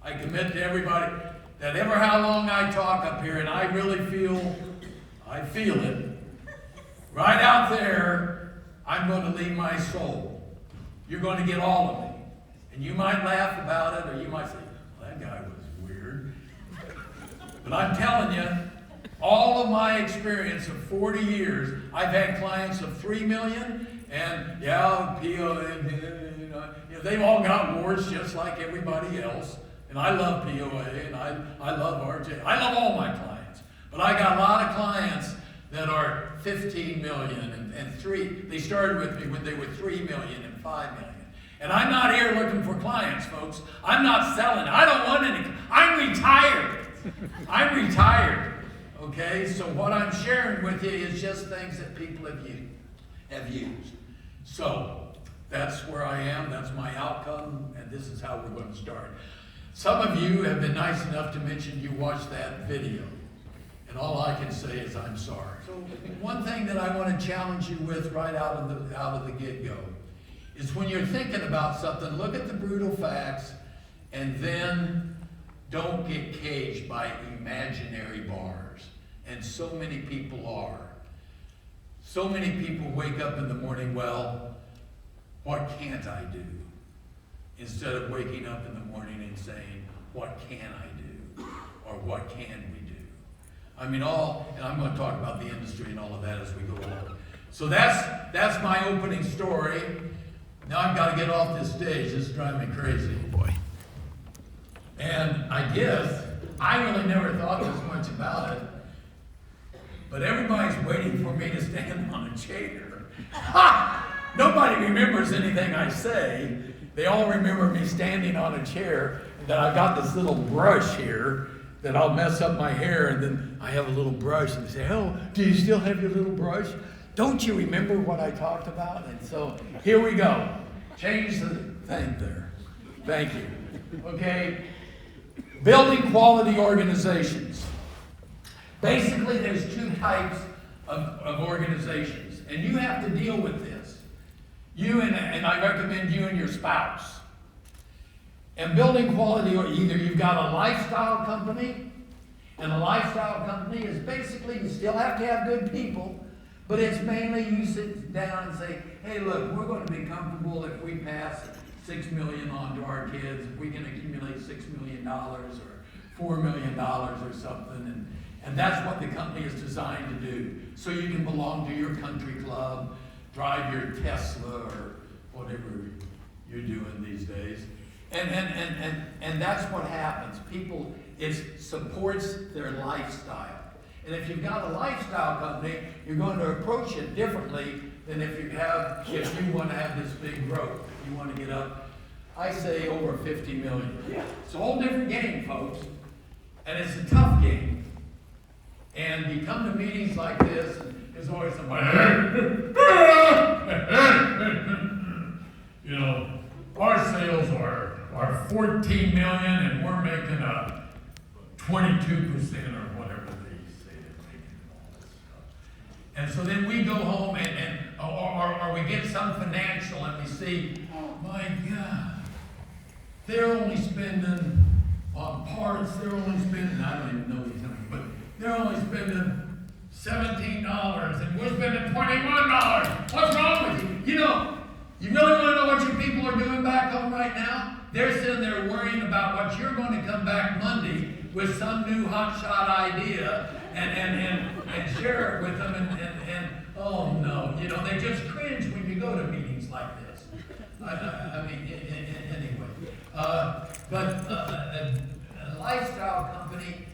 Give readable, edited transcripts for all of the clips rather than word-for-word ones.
I commit to everybody that ever how long I talk up here, and I really feel it, right out there, I'm going to leave my soul. You're going to get all of me. And you might laugh about it, or you might say, well, that guy was weird. But I'm telling you, all of my experience of 40 years, I've had clients of 3 million, and yeah, POA, they've all got warts just like everybody else. And I love POA, and I love RJ. I love all my clients. But I got a lot of clients that are 15 million and 3. They started with me when they were 3 million and 5 million. And I'm not here looking for clients, folks. I'm not selling. I don't want any. I'm retired. I'm retired. Okay? So what I'm sharing with you is just things that people have used. So that's where I am. That's my outcome. And this is how we're going to start. Some of you have been nice enough to mention you watched that video. And all I can say is I'm sorry. So one thing that I want to challenge you with right out of the get-go is when you're thinking about something, look at the brutal facts and then don't get caged by imaginary bars. And so many people are. So many people wake up in the morning, well, what can't I do? Instead of waking up in the morning and saying, what can I do? Or what can we do? I mean, and I'm going to talk about the industry and all of that as we go along. So that's my opening story. Now I've got to get off this stage. This is driving me crazy. Oh boy. And I guess I really never thought this much about it, but everybody's waiting for me to stand on a chair. Nobody remembers anything I say. They all remember me standing on a chair, and that I've got this little brush here that I'll mess up my hair, and then I have a little brush, and they say, oh, do you still have your little brush? Don't you remember what I talked about? And so here we go. Change the thing there. Thank you. Okay. Building quality organizations. Basically, there's 2 types of organizations, and you have to deal with this. You and I recommend you and your spouse. And building quality, or either you've got a lifestyle company, and a lifestyle company is basically, you still have to have good people, but it's mainly you sit down and say, hey, look, we're going to be comfortable if we pass $6 million on to our kids, if we can accumulate $6 million or $4 million or something. And that's what the company is designed to do. So you can belong to your country club, drive your Tesla or whatever you're doing these days. And that's what happens. People, it supports their lifestyle. And if you've got a lifestyle company, you're going to approach it differently than if you want to have this big growth. If you want to get up, I say over 50 million. It's a whole different game, folks. And it's a tough game. And you come to meetings like this, and there's always somebody, our sales are 14 million and we're making a 22% or whatever they say they're making and all this stuff. And so then we go home or we get some financial and we see, oh my God, they're only spending on parts, I don't even know these numbers, but they're only spending $17 and we're spending $21. What's wrong with you? You really want to know what your people are doing back home right now? They're sitting there worrying about what you're going to come back Monday with some new hotshot idea and share it with them and oh no, they just cringe when you go to meetings like this. Anyway. But a lifestyle company,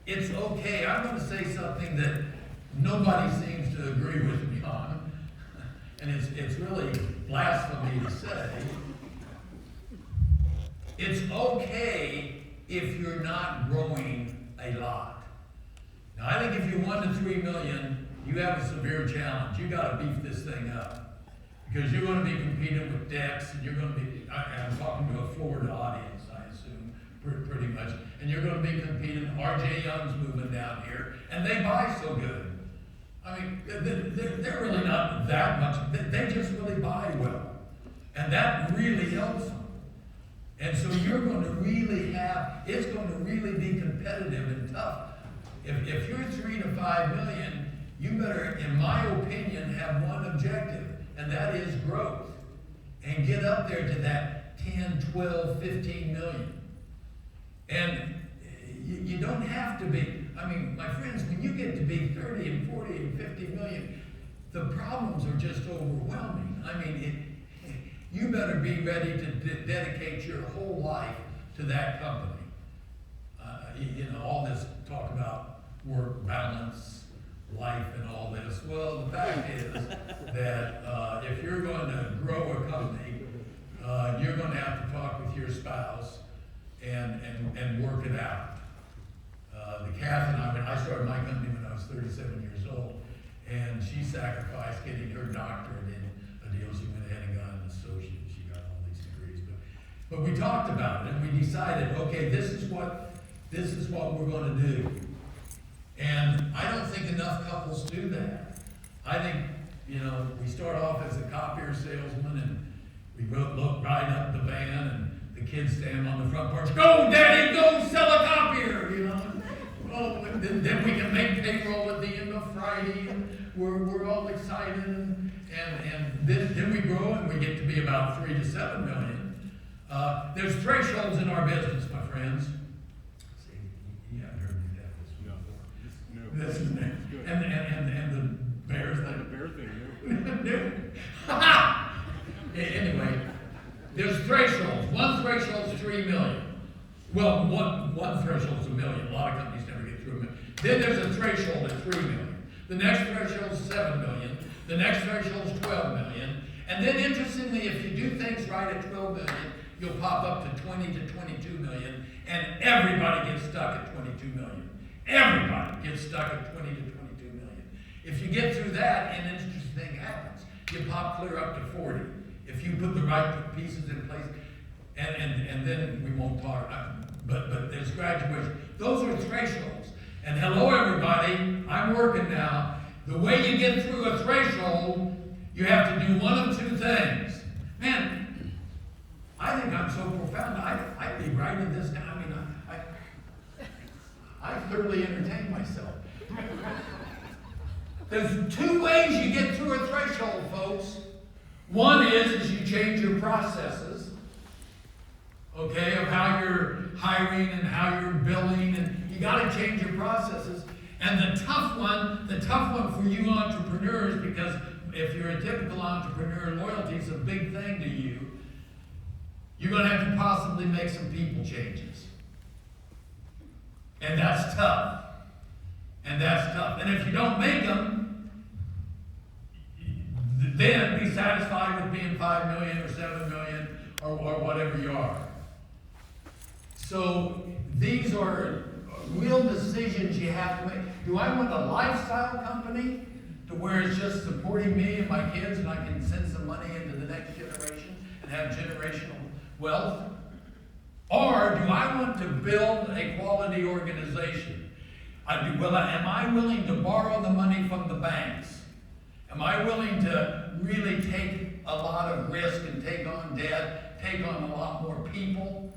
it's okay. I'm going to say something that nobody seems to agree with me on, and it's really blasphemy to say. It's okay if you're not growing a lot. Now, I think if you're 1 to 3 million, you have a severe challenge. You got to beef this thing up because you're going to be competing with Dex, and you're going to be. I'm talking to a Florida audience, I assume, pretty much, and you're going to be competing. RJ Young's moving down here, and they buy so good. I mean, they're really not that much. They just really buy well, and that really helps them. And so you're going to really it's going to really be competitive and tough. If you're 3 to 5 million, you better, in my opinion, have one objective, and that is growth. And get up there to that 10, 12, 15 million. And you don't have to be, I mean, my friends, when you get to be 30 and 40 and 50 million, the problems are just overwhelming. I mean, you better be ready to dedicate your whole life to that company. All this talk about work balance, life, and all this. Well, the fact is that if you're going to grow a company, you're going to have to talk with your spouse and work it out. The Kath and I started my company when I was 37 years old, and she sacrificed getting her doctorate in a deal. She went ahead and got an associate. She got all these degrees, but we talked about it and we decided, okay, this is what we're going to do. And I don't think enough couples do that. I think, we start off as a copier salesman and we ride up the van and the kids stand on the front porch, go daddy, go sell a copier, Well, then we can make payroll at the end of Friday and we're all excited and then we grow and we get to be about 3 to 7 million. There's thresholds in our business, my friends. See, you haven't heard me that before. No. This is new. And the bears thing. The bear thing, New. Anyway, there's thresholds. One threshold is 3 million. Well, one threshold is $1 million. A lot of companies never get through $1 million. Then there's a threshold at 3 million. The next threshold is 7 million. The next threshold is 12 million. And then interestingly, if you do things right at 12 million, you'll pop up to 20 to 22 million, and everybody gets stuck at 22 million. Everybody gets stuck at 20 to 22 million. If you get through that, an interesting thing happens. You pop clear up to 40. If you put the right pieces in place, and then we won't talk, but there's graduation. Those are thresholds. And hello everybody, I'm working now. The way you get through a threshold, you have to do one of two things. Man, I think I'm so profound, I'd be writing this down. I mean, I thoroughly entertain myself. There's 2 ways you get through a threshold, folks. One is you change your processes, okay, of how you're hiring and how you're billing, and you got to change your processes. And the tough one for you entrepreneurs, because if you're a typical entrepreneur, loyalty is a big thing to you. You're going to have to possibly make some people changes. And that's tough. And if you don't make them, then be satisfied with being 5 million or 7 million or whatever you are. So these are real decisions you have to make. Do I want a lifestyle company to where it's just supporting me and my kids and I can send some money into the next generation and have generational wealth? Or do I want to build a quality organization? Am I willing to borrow the money from the banks? Am I willing to really take a lot of risk and take on debt, take on a lot more people?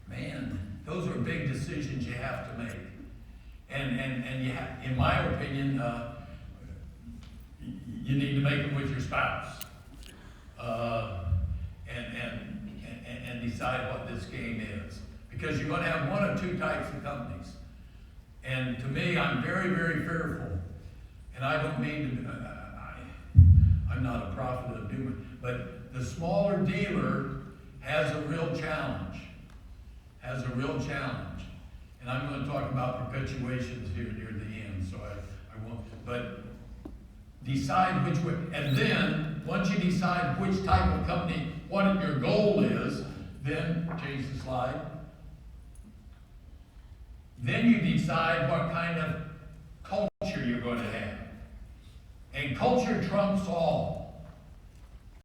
Man, those are big decisions you have to make. And you have, in my opinion, you need to make them with your spouse. And decide what this game is. Because you're going to have one of 2 types of companies. And to me, I'm very, very fearful. And I don't mean to, I'm not a prophet of doom, but the smaller dealer has a real challenge. And I'm going to talk about perpetuations here near the end, so I won't. But decide which way. And then, once you decide which type of company, what your goal is, then, change the slide. Then you decide what kind of culture you're going to have. And culture trumps all.